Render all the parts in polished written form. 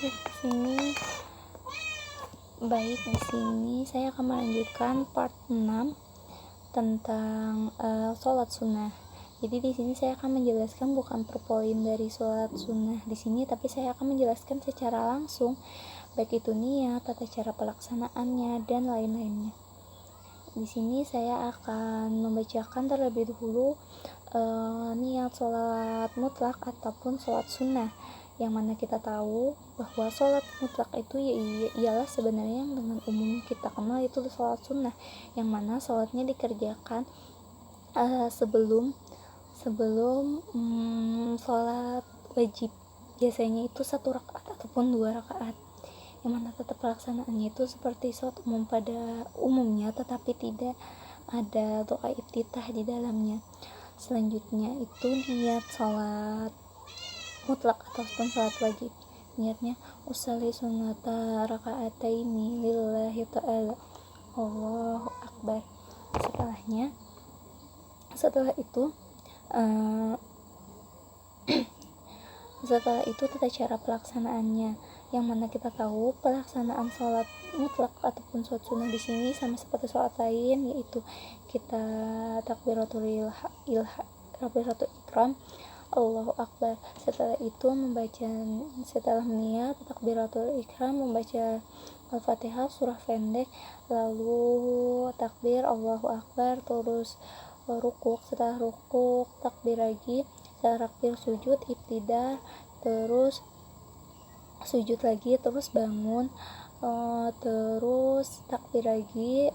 Di sini saya akan melanjutkan part 6 tentang sholat sunnah. Jadi di sini saya akan menjelaskan bukan per poin dari sholat sunnah di sini, tapi saya akan menjelaskan secara langsung baik itu niat, tata cara pelaksanaannya dan lain-lainnya. Di sini saya akan membacakan terlebih dahulu niat sholat mutlak ataupun sholat sunnah, yang mana kita tahu bahwa sholat mutlak itu ialah sebenarnya yang dengan umum kita kenal itu sholat sunnah, yang mana sholatnya dikerjakan sebelum sholat wajib. Biasanya itu 1 rakaat ataupun 2 rakaat, yang mana tetap pelaksanaannya itu seperti sholat umum pada umumnya, tetapi tidak ada doa iftitah di dalamnya. Selanjutnya itu niat sholat mutlak ataupun sholat wajib. Niatnya usolli sunnata rakaataini lillahi ta'ala, Allahu akbar. Setelah itu tata cara pelaksanaannya, yang mana kita tahu pelaksanaan sholat mutlak ataupun sholat sunnah di sini sama seperti sholat lain, yaitu kita takbiratul ihram, Allahu akbar. Setelah itu setelah niat takbiratul ihram membaca Al-Fatihah surah pendek, lalu takbir Allahu akbar, terus rukuk, setelah rukuk takbir lagi, setelah takbir sujud iftidar, terus sujud lagi, terus bangun, terus takbir lagi,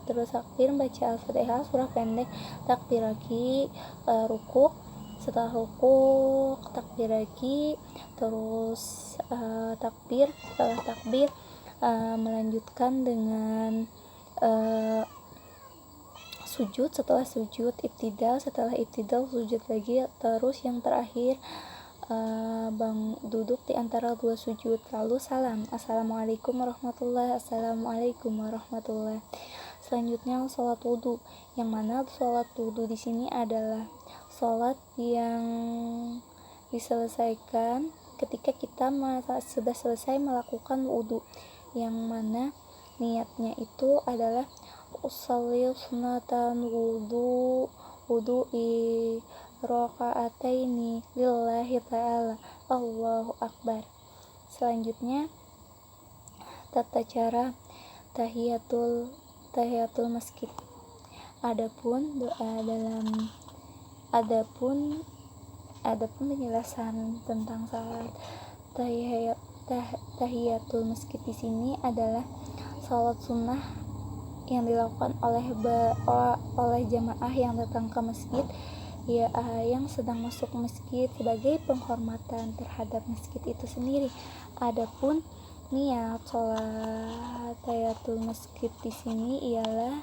terus takbir baca Al-Fatihah surah pendek, takbir lagi, rukuk, setelah rukuk takbir lagi, terus takbir, setelah takbir melanjutkan dengan sujud, setelah sujud iftidal, setelah iftidal sujud lagi, terus yang terakhir duduk di antara 2 sujud, lalu salam, assalamualaikum warahmatullahi, assalamualaikum warahmatullahi. Selanjutnya sholat wudhu, yang mana sholat wudhu di sini adalah sholat yang diselesaikan ketika kita sudah selesai melakukan wudhu, yang mana niatnya itu adalah usolli sunatan wudu'i rakaataini lillahi ta'ala, Allahu akbar. Selanjutnya tata cara tahiyatul masjid. Adapun penjelasan tentang salat tahiyatul masjid di sini adalah salat sunnah yang dilakukan oleh jamaah yang datang ke masjid, yang sedang masuk masjid sebagai penghormatan terhadap masjid itu sendiri. Adapun niat sholat tahiyatul masjid di sini ialah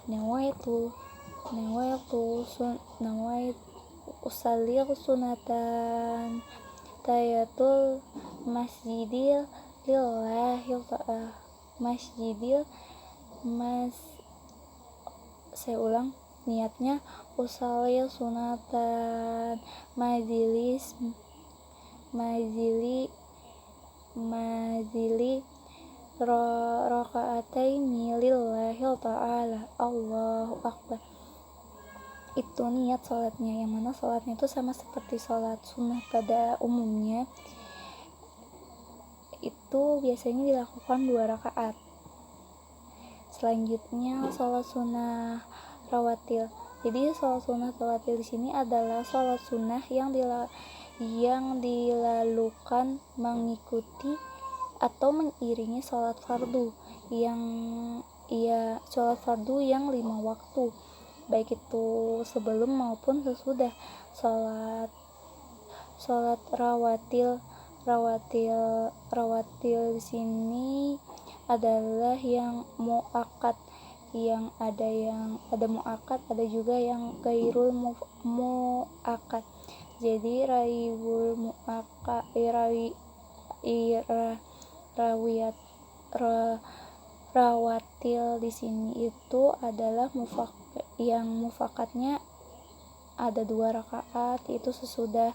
nawaitu usalli sunatan tahiyatul masjidil lillahi ta'ala saya ulang, niatnya usolli sunatan mazili rakaataini lillahi ta'ala, Allahu akbar. Itu niat sholatnya, yang mana sholatnya itu sama seperti sholat sunnah pada umumnya, itu biasanya dilakukan 2 rakaat. Selanjutnya sholat sunnah rawatil. Jadi sholat sunnah rawatil di sini adalah sholat sunnah yang dilakukan mengikuti atau mengiringi sholat fardu sholat fardu yang 5 waktu, baik itu sebelum maupun sesudah. Sholat rawatil di sini adalah yang muakkad, yang ada muakkad, ada juga yang gairul muakkad. Jadi rawatil di sini itu adalah yang mufakatnya ada 2 rakaat, itu sesudah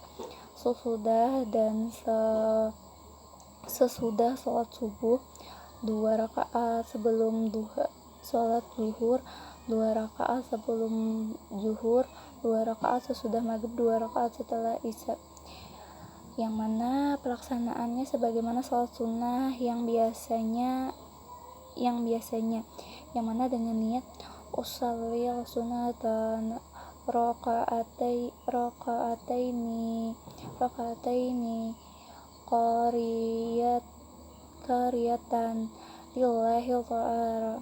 sesudah dan sesudah sholat subuh, 2 rakaat sebelum sholat zuhur, 2 rakaat sebelum zuhur, 2 rakaat sesudah maghrib, 2 rakaat setelah isya. Yang mana pelaksanaannya sebagaimana sholat sunnah yang biasanya yang mana dengan niat usolli sunatan rakaataini qariyatan lillahi ta'ala.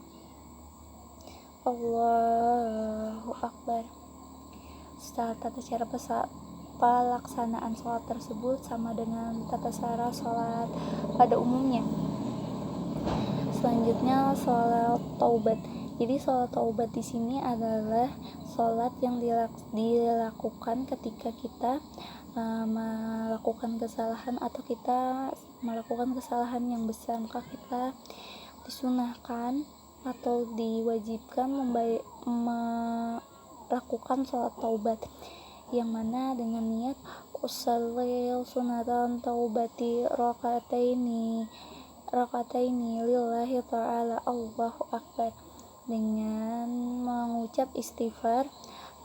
Allahu Akbar. Setelah tata cara pelaksanaan sholat tersebut sama dengan tata cara sholat pada umumnya. Selanjutnya sholat taubat. Jadi sholat taubat di sini adalah sholat yang dilakukan ketika kita melakukan kesalahan atau kita melakukan kesalahan yang besar, maka kita disunahkan atau diwajibkan melakukan sholat taubat, yang mana dengan niat usolli sunatan taubati rakaataini lillahi ta'ala. Allahu Akbar, dengan mengucap istighfar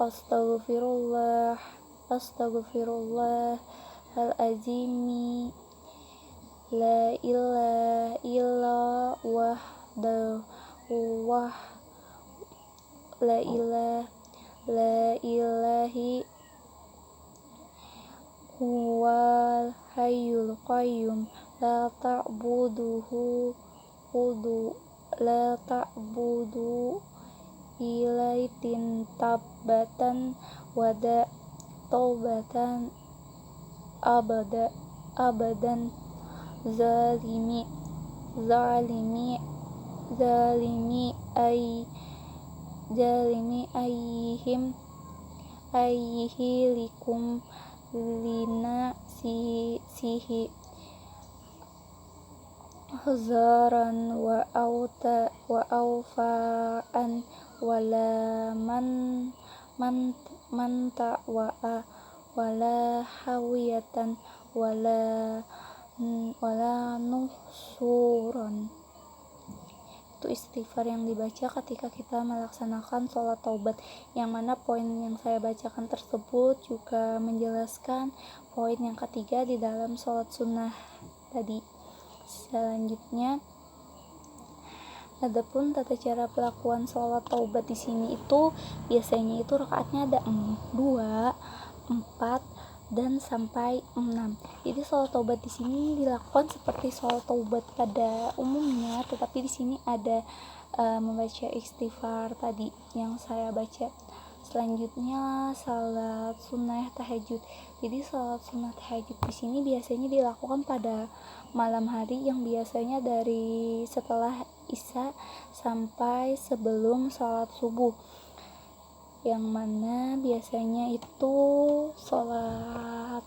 astagfirullahalazim la ilaha illa la ilahi huwal hayyul qayyum la ta'budu ilaitin tabbatan wada taubatan abadan zalimi ayyihilikum lina sihi zaran wa aufaan wala man ta'wa'a wala hawiyatan wala nusuron. Itu istighfar yang dibaca ketika kita melaksanakan sholat taubat, yang mana poin yang saya bacakan tersebut juga menjelaskan poin yang ketiga di dalam sholat sunnah tadi. Selanjutnya, adapun tata cara pelakuan sholat taubat di sini itu biasanya itu rakaatnya ada 2, 4 dan sampai 6. Jadi sholat taubat di sini dilakukan seperti sholat taubat pada umumnya, tetapi di sini ada membaca istighfar tadi yang saya baca. Selanjutnya salat sunnah tahajud. Jadi salat sunnah tahajud di sini biasanya dilakukan pada malam hari, yang biasanya dari setelah isya sampai sebelum salat subuh, yang mana biasanya itu sholat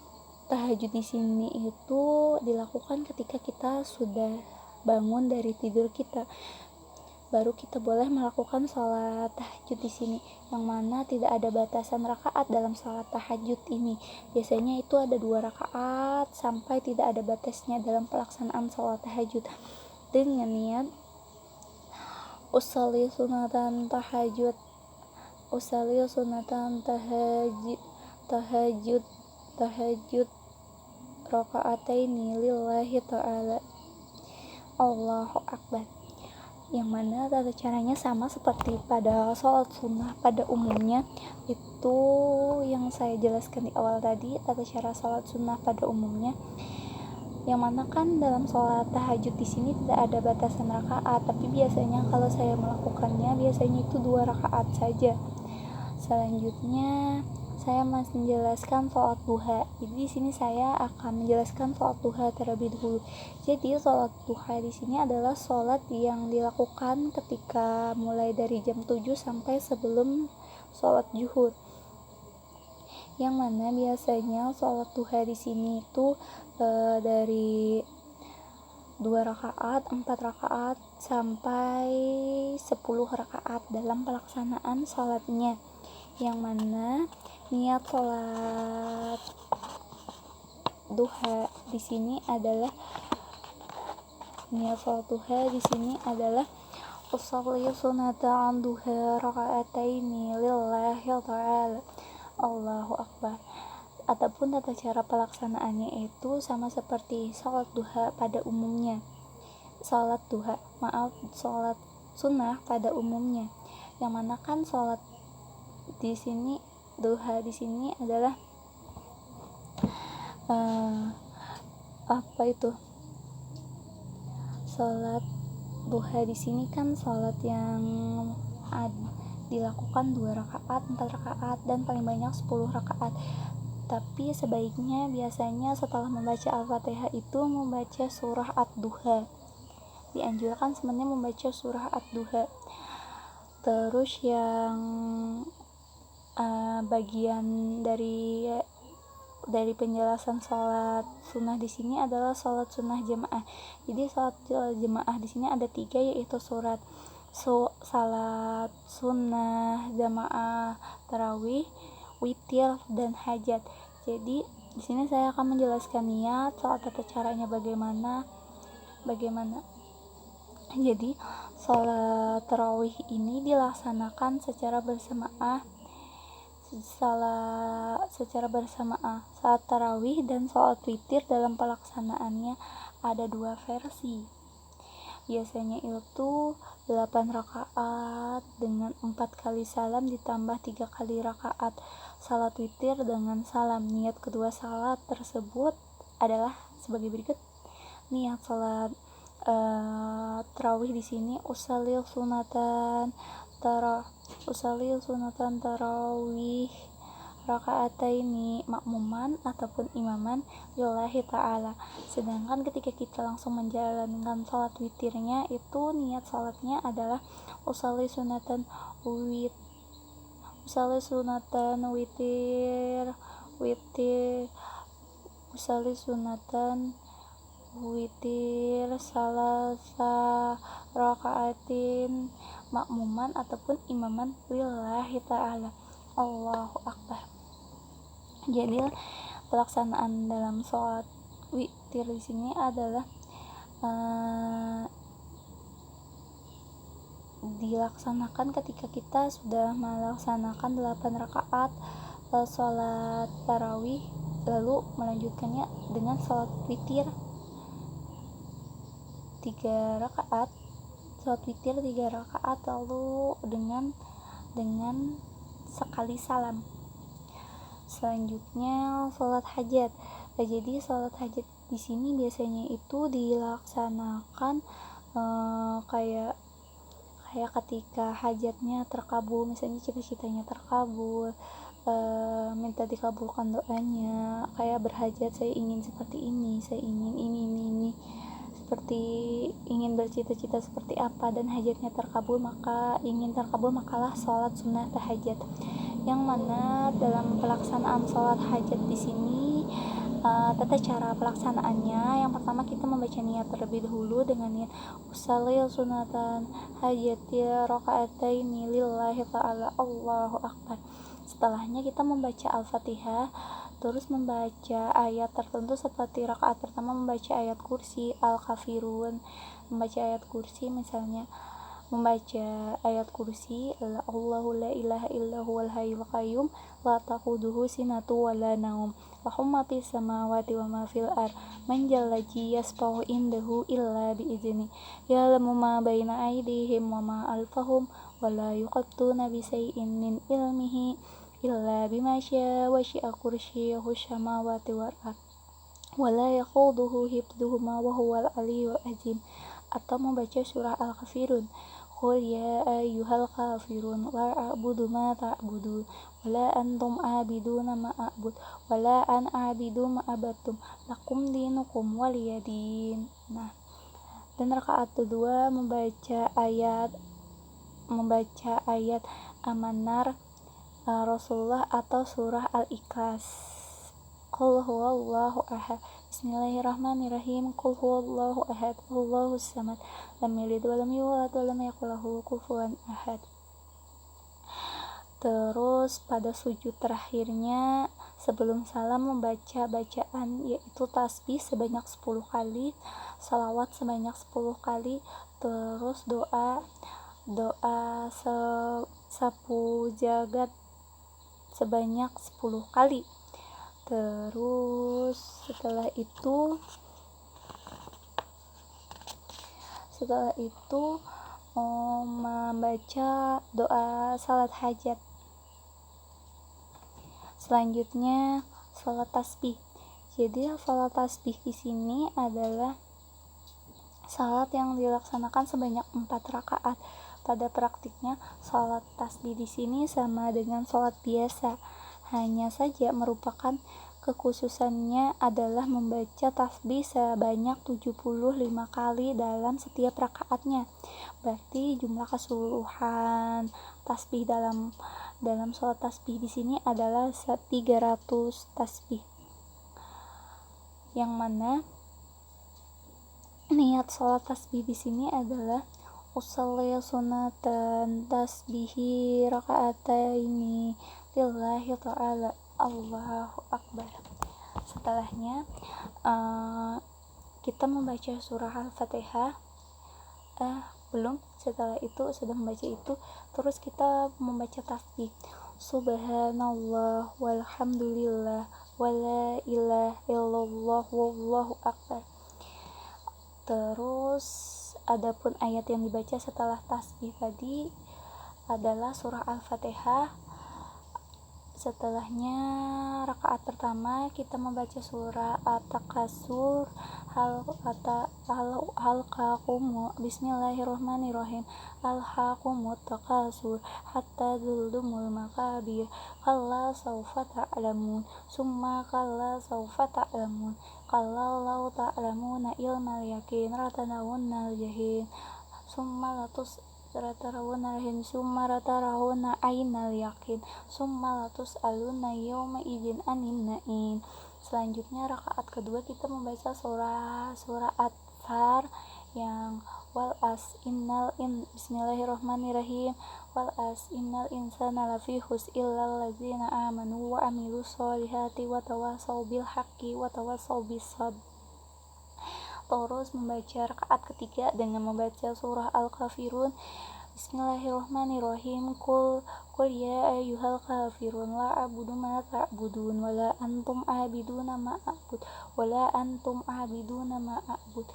tahajud di sini itu dilakukan ketika kita sudah bangun dari tidur kita, baru kita boleh melakukan sholat tahajud di sini, yang mana tidak ada batasan rakaat dalam sholat tahajud ini. Biasanya itu ada 2 rakaat sampai tidak ada batasnya dalam pelaksanaan sholat tahajud, dengan niat usolli sunatan tahajud rakaataini lillahi ta'ala. Allahu Akbar. Yang mana tata caranya sama seperti pada sholat sunnah pada umumnya, itu yang saya jelaskan di awal tadi, tata cara sholat sunnah pada umumnya, yang mana kan dalam sholat tahajud di sini tidak ada batasan rakaat, tapi biasanya kalau saya melakukannya biasanya itu 2 rakaat saja. Selanjutnya saya masih menjelaskan sholat duha. Jadi di sini saya akan menjelaskan sholat duha terlebih dahulu. Jadi sholat duha di sini adalah sholat yang dilakukan ketika mulai dari jam 7 sampai sebelum sholat zuhur. Yang mana biasanya sholat duha di sini itu dari 2 rakaat, 4 rakaat sampai 10 rakaat dalam pelaksanaan sholatnya, yang mana niat sholat duha di sini adalah usolli sunatan duha rakaataini lillahi ta'ala. Allahu akbar. Ataupun tata cara pelaksanaannya itu sama seperti sholat duha pada umumnya. Sholat sunnah pada umumnya. Yang mana kan sholat di sini duha di sini adalah sholat duha di sini kan sholat yang dilakukan 2 rakaat, 4 rakaat, dan paling banyak 10 rakaat. Tapi sebaiknya biasanya setelah membaca Al-Fatihah itu membaca surah Ad-Duha. Dianjurkan sebenarnya membaca surah Ad-Duha. Terus yang bagian dari penjelasan sholat sunnah di sini adalah sholat sunnah jamaah. Jadi sholat jamaah di sini ada 3, yaitu salat sunnah jamaah, tarawih, witir, dan hajat. Jadi di sini saya akan menjelaskan niat, soal tata caranya bagaimana. Jadi sholat tarawih ini dilaksanakan secara bersamaan. Saat tarawih dan sholat witir dalam pelaksanaannya ada 2 versi. Biasanya itu 8 rakaat dengan 4 kali salam ditambah 3 kali rakaat salat witir dengan salam. Niat kedua salat tersebut adalah sebagai berikut. Niat salat tarawih di sini usolli sunatan tarawih rakaataini makmuman ataupun imaman lillahi ta'ala. Sedangkan ketika kita langsung menjalankan salat witirnya itu niat salatnya adalah usolli sunatan witir salasa rakaatin makmuman ataupun imaman lillahi ta'ala. Allahu akbar. Jadi pelaksanaan dalam sholat witir di sini adalah dilaksanakan ketika kita sudah melaksanakan 8 rakaat sholat tarawih, lalu melanjutkannya dengan sholat witir 3 rakaat, lalu dengan sekali salam. Selanjutnya sholat hajat. Jadi sholat hajat di sini biasanya itu dilaksanakan kayak ketika hajatnya terkabul, misalnya cita-citanya terkabul, minta dikabulkan doanya, kayak berhajat, saya ingin seperti ini, saya ingin ini, seperti ingin bercita-cita seperti apa, dan hajatnya terkabul, makalah sholat sunnah tahajud. Yang mana dalam pelaksanaan sholat hajat di sini tata cara pelaksanaannya, yang pertama kita membaca niat terlebih dahulu dengan niat usolli sunatan hajati rakaataini lillahi ta'ala. Allahu akbar. Setelahnya kita membaca Al-Fatihah, terus membaca ayat tertentu seperti rakaat pertama membaca ayat kursi, Al-Kafirun, membaca ayat kursi, misalnya membaca ayat kursi Allahu la ilaha illa huwal hayyul qayyum la taquduhu sinatu wala naum lahu ma fis samawati wa ma fil ard man jallaji yasfahu indahu illa bi izni ya'lamu ma baina aydihim wa ma alfahum wa la yuqattuna bi shay'in min ilmihi illa bima syaa wa syi'a kursiyuhu samawati wal ard wa la yaquduhu hifdhuhuma wa huwal aliyyul azim. Atau membaca surah Al-Kafirun, qul ya ayyuhal kafirun la a'budu ma ta'budun wala antum a'biduna ma a'bud wala an a'bidu ma abattum lakum dinukum waliyadin. Nah, dan rakaat kedua membaca ayat Amanar Rasulullah atau surah Al-Ikhlas. Qul huwallahu ahad. Bismillahirrahmanirrahim. Qul huwallahu ahad. Allahus samad. Lam yalid wa lam yulad wa lam yakul lahu kufuwan ahad. Terus pada sujud terakhirnya Sebelum salam membaca bacaan yaitu tasbih sebanyak 10 kali, salawat sebanyak 10 kali, terus doa sapu jagat sebanyak 10 kali. Terus setelah itu membaca doa salat hajat. Selanjutnya salat tasbih. Jadi salat tasbih di sini adalah salat yang dilaksanakan sebanyak 4 rakaat. Pada praktiknya, salat tasbih di sini sama dengan salat biasa. Hanya saja merupakan kekhususannya adalah membaca tasbih sebanyak 75 kali dalam setiap rakaatnya. Berarti jumlah keseluruhan tasbih dalam salat tasbih di sini adalah 300 tasbih. Yang mana niat salat tasbih di sini adalah usolli sunatan tasbihi rakaataini lillahi ta'ala, Allahu akbar. Setelahnya kita membaca surah Al-Fatihah. Setelah itu sudah membaca itu, terus kita membaca tasbih subhanallah walhamdulillah wala ilaha illallah wallahu akbar. Terus adapun ayat yang dibaca setelah tasbih tadi adalah surah Al-Fatihah. Setelahnya rakaat pertama kita membaca surah At-Takasur, Al-Haqum, Bismillahirrahmanirrahim, Al-Haqumut Takasur hatta zuldumul makabir, kalla saufa ta'lamun, summa kalla saufa ta'lamun, kalla law ta'lamuna ilmal yakin, ratanawunnal jahim, summa ratarawuna ainal yakin, summa latus aluna yawma idzin anin na'im. Selanjutnya rakaat kedua kita membaca surah At-Tsar yang Bismillahirrahmanirrahim, wal as innal insana lafi khusr illal ladzina amanu wa amilus solihati wa tawassaw bil haqqi wa tawassaw bis sabr. Terus membaca rakaat ketiga dengan membaca surah Al-Kafirun. Bismillahirrahmanirrahim. Qul ya ayyuhal kafirun la a'budu ma ta'budun wala antum a'biduna ma a'bud wala antum a'biduna ma a'bud.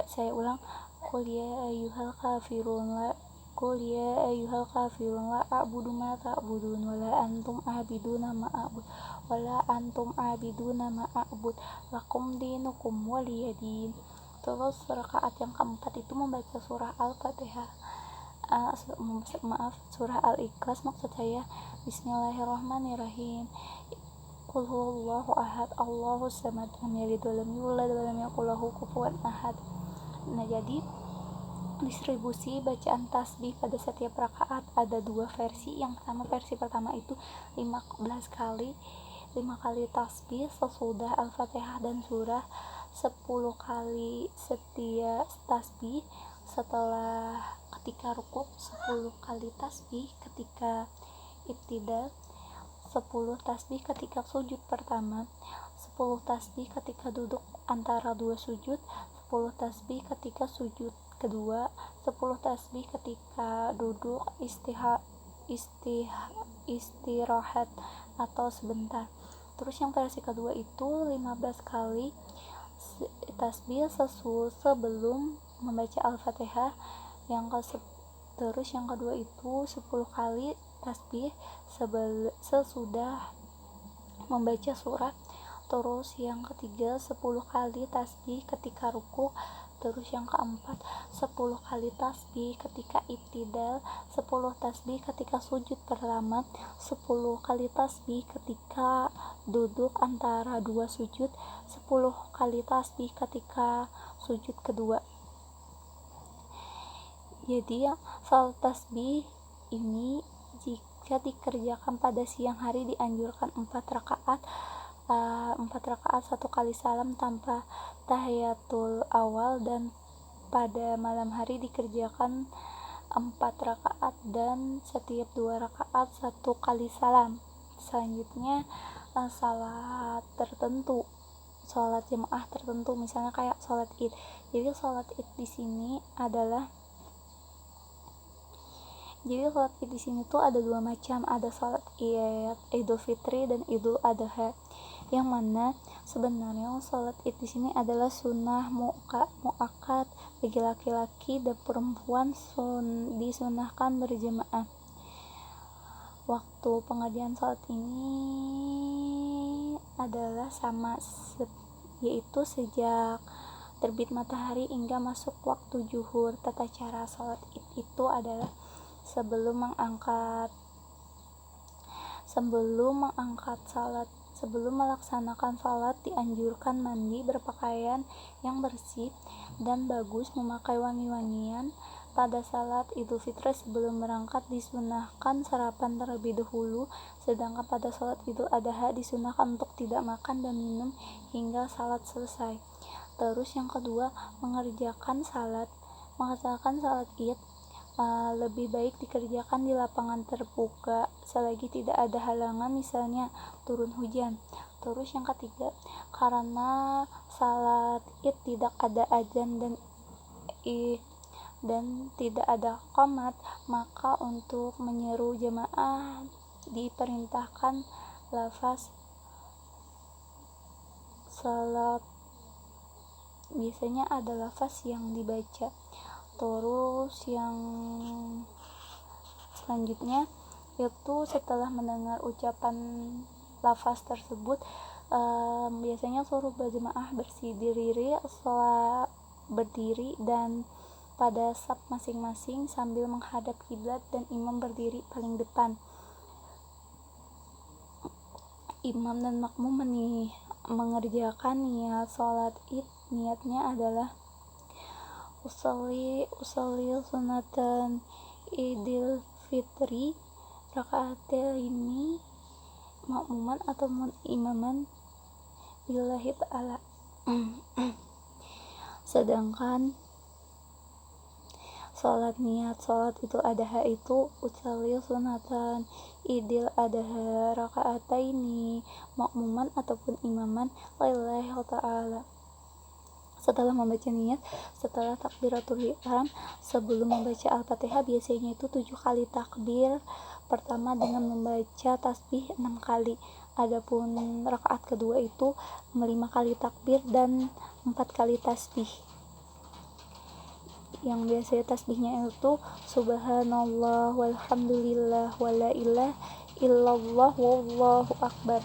Saya ulang. Qul ya ayyuhal kafirun la a'budu ma ta'budun wala antum a'biduna ma a'bud wala antum a'biduna ma a'bud lakum dinukum waliyadin. Terus rakaat yang keempat itu membaca surah Al-Fatihah, surah Al-Ikhlas maksud saya. Bismillahirrahmanirrahim. Qul huwallahu ahad, Allahus samad, lam yalid wa lam yulad wa lam yakul lahu kufuwan ahad. Nah, jadi distribusi bacaan tasbih pada setiap rakaat ada 2 versi. Yang versi pertama itu 15 kali 5 kali tasbih sesudah Al-Fatihah dan surah, 10 kali setiap tasbih setelah ketika rukuk, 10 kali tasbih ketika ibtidal, 10 tasbih ketika sujud pertama, 10 tasbih ketika duduk antara 2 sujud, 10 tasbih ketika sujud kedua, 10 tasbih ketika duduk istirahat atau sebentar. Terus yang versi kedua itu 15 kali tasbih sebelum membaca Al-Fatihah. Terus yang kedua itu 10 kali tasbih sesudah membaca surat. Terus yang ketiga 10 kali tasbih ketika ruku. Terus yang keempat 10 kali tasbih ketika ibtidal, 10 tasbih ketika sujud pertama, 10 kali tasbih ketika duduk antara 2 sujud, 10 kali tasbih ketika sujud kedua. Jadi salat tasbih ini jika dikerjakan pada siang hari dianjurkan 4 rakaat, 1 kali salam tanpa tahiyatul awal, dan pada malam hari dikerjakan 4 rakaat dan setiap 2 rakaat 1 kali salam. Selanjutnya salat tertentu, sholat jemaah tertentu, misalnya kayak sholat id. Jadi sholat id di sini tuh ada dua macam, ada sholat id Idul Fitri dan Idul Adha. Yang mana sebenarnya sholat id di sini adalah sunnah muakkad bagi laki-laki dan perempuan, disunahkan berjemaah. Waktu pengerjaan sholat ini adalah sama, yaitu sejak terbit matahari hingga masuk waktu zuhur. Tata cara sholat id itu adalah sebelum melaksanakan salat dianjurkan mandi, berpakaian yang bersih dan bagus, memakai wangi-wangian. Pada salat Idul Fitri sebelum berangkat disunahkan sarapan terlebih dahulu, sedangkan pada salat Idul Adha disunahkan untuk tidak makan dan minum hingga salat selesai. Terus yang kedua, mengerjakan salat id lebih baik dikerjakan di lapangan terbuka selagi tidak ada halangan, misalnya turun hujan. Terus yang ketiga, karena salat id tidak ada azan dan tidak ada qomat, maka untuk menyeru jemaah diperintahkan lafaz salat. Biasanya ada lafaz yang dibaca. Terus yang selanjutnya yaitu setelah mendengar ucapan lafaz tersebut, biasanya suruh berjemaah berdiri dan pada saf masing-masing sambil menghadap kiblat dan imam berdiri paling depan. Imam dan makmum mengerjakan niat sholat id. Niatnya adalah usolli sunatan idil fitri rakaataini makmuman atau imaman billahi ta'ala. Sedangkan niat sholat Idul Adha itu usolli sunatan idil adha rakaataini makmuman ataupun imaman lillahi ta'ala. Setelah membaca niat, setelah takbiratul ihram, sebelum membaca Al-Fatihah biasanya itu 7 kali takbir pertama dengan membaca tasbih 6 kali. Adapun rakaat kedua itu 5 kali takbir dan 4 kali tasbih. Yang biasanya tasbihnya itu subhanallah walhamdulillah wala ilaha illallah wallahu akbar.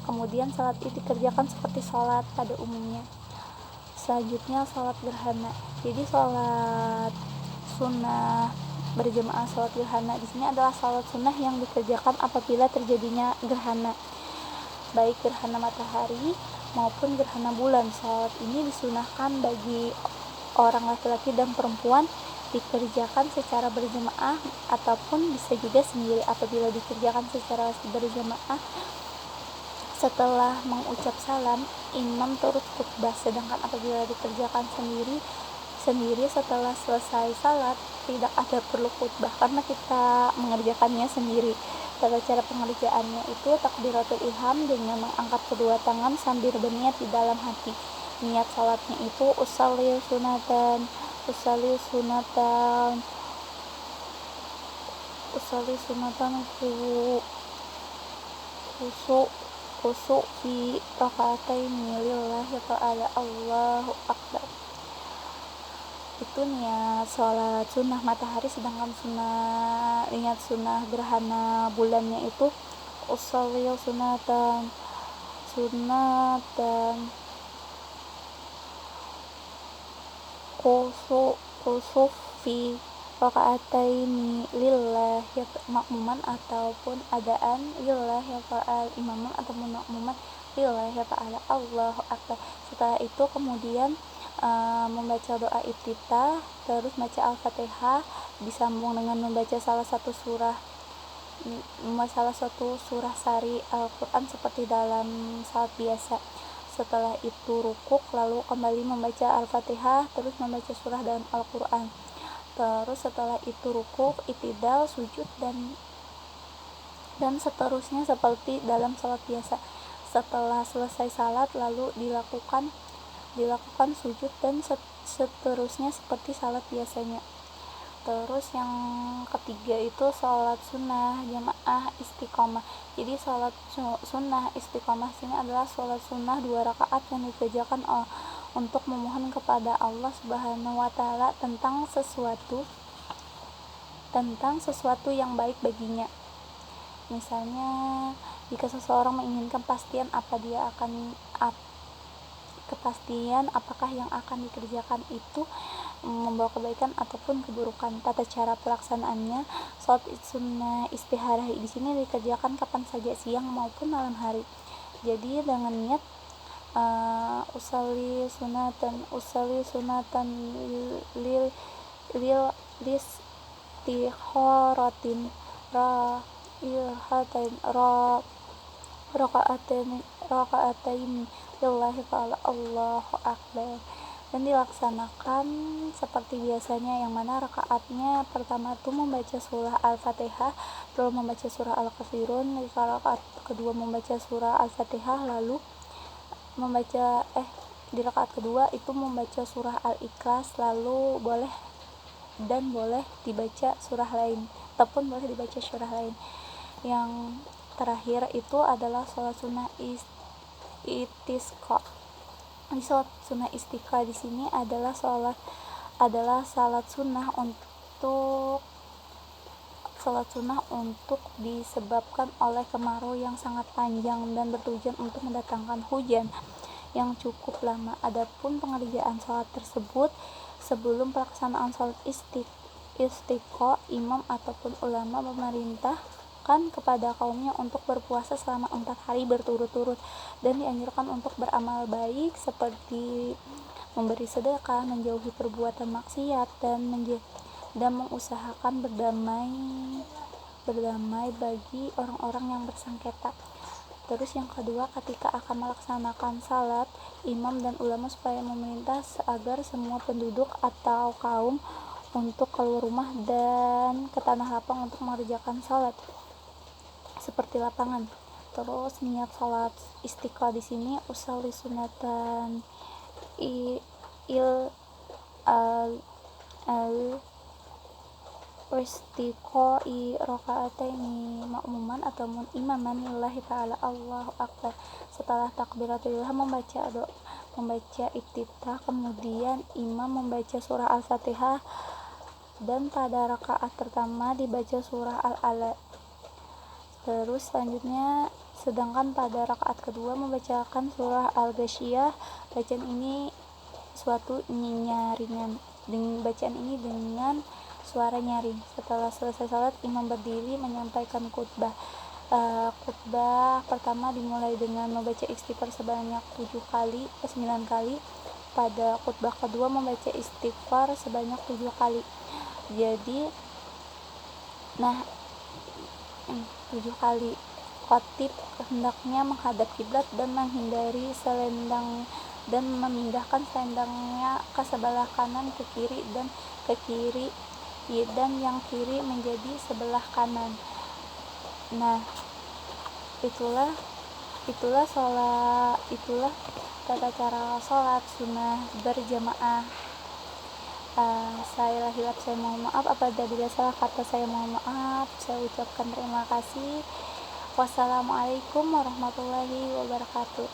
Kemudian salat itu dikerjakan seperti salat pada umumnya. Selanjutnya salat gerhana. Jadi salat sunnah berjemaah salat gerhana di sini adalah salat sunnah yang dikerjakan apabila terjadinya gerhana, baik gerhana matahari maupun gerhana bulan. Salat ini disunahkan bagi orang laki-laki dan perempuan, dikerjakan secara berjemaah ataupun bisa juga sendiri. Apabila dikerjakan secara berjemaah, setelah mengucap salam, imam turut khutbah. Sedangkan apabila dikerjakan sendiri setelah selesai salat, tidak ada perlu khutbah karena kita mengerjakannya sendiri. Tata cara pengerjaannya itu takbiratul ihram dengan mengangkat kedua tangan sambil berniat di dalam hati. Niat salatnya itu usolli sunatan khusu fi rakaataini lillahi ta'ala Allahu akbar. Itu niat sholat sunnah matahari. Sedangkan niat sunnah gerhana bulannya itu usolli sunatan khusu fi rakaataini lillahi makmuman ataupun adaan lillahi ta'ala imaman ataupun makmuman lillahi ta'ala Allahu akbar. Setelah itu kemudian membaca doa iftitah, terus baca Al-Fatihah disambung dengan membaca salah satu surah sari Al-Quran seperti dalam salat biasa. Setelah itu rukuk, lalu kembali membaca Al-Fatihah, terus membaca surah dalam Al-Quran. Terus setelah itu rukuk, i'tidal, sujud, dan dan seterusnya seperti dalam salat biasa. Setelah selesai salat lalu dilakukan sujud dan seterusnya seperti salat biasanya. Terus yang ketiga itu sholat sunnah jamaah istiqomah. Jadi sholat sunnah istiqomah sini adalah sholat sunnah 2 rakaat yang dikerjakan untuk memohon kepada Allah Subhanahu wa taala tentang sesuatu yang baik baginya. Misalnya jika seseorang menginginkan kepastian apakah yang akan dikerjakan itu membawa kebaikan ataupun keburukan. Tata cara pelaksanaannya, sholat sunnah istiharah di sini dikerjakan kapan saja, siang maupun malam hari. Jadi dengan niat usalli sunatan lil listikharatin raka'atain lillahi ta'ala Allahu akbar, dan dilaksanakan seperti biasanya, yang mana rakaatnya pertama itu membaca surah Al-Fatihah, lalu membaca surah Al-Kafirun, di rakaat kedua membaca surah Al-Fatihah, lalu di rakaat kedua itu membaca surah Al-Ikhlas, lalu boleh dibaca surah lain ataupun boleh dibaca surah lain. Yang terakhir itu adalah sholat sunnah istisqa. Di sholat sunnah istisqa di sini adalah salat sunnah untuk disebabkan oleh kemarau yang sangat panjang dan bertujuan untuk mendatangkan hujan yang cukup lama. Adapun pengerjaan salat tersebut sebelum pelaksanaan salat istisqa, imam ataupun ulama memerintahkan kepada kaumnya untuk berpuasa selama 4 hari berturut-turut dan dianjurkan untuk beramal baik seperti memberi sedekah, menjauhi perbuatan maksiat, dan mengusahakan berdamai bagi orang-orang yang bersengketa. Terus yang kedua, ketika akan melaksanakan salat, imam dan ulama supaya memerintah agar semua penduduk atau kaum untuk keluar rumah dan ke tanah lapang untuk mengerjakan salat seperti lapangan. Terus niat salat istiqomah di sini usalli sunatan istiqoi rakaataini ma'muman atau imaman lillahi ta'ala Allahu akbar. Setelah takbiratul ihram membaca iftitah, kemudian imam membaca surah Al-Fatihah, dan pada rakaat pertama dibaca surah Al-Alaq. Terus selanjutnya sedangkan pada rakaat kedua membacakan surah Al-Ghasyiyah. Bacaan ini dengan suara nyaring. Setelah selesai salat, imam berdiri menyampaikan khutbah. Khutbah pertama dimulai dengan membaca istighfar sebanyak 9 kali. Pada khutbah kedua membaca istighfar sebanyak 7 kali. Jadi 7 kali. Khatib hendaknya menghadap kiblat dan menghindari selendang dan memindahkan selendangnya ke sebelah kanan ke kiri dan yang kiri menjadi sebelah kanan. Nah, itulah tata cara sholat sunnah berjamaah. Saya hilaf, saya mohon maaf. Apabila salah kata saya mohon maaf. Saya ucapkan terima kasih. Wassalamualaikum warahmatullahi wabarakatuh.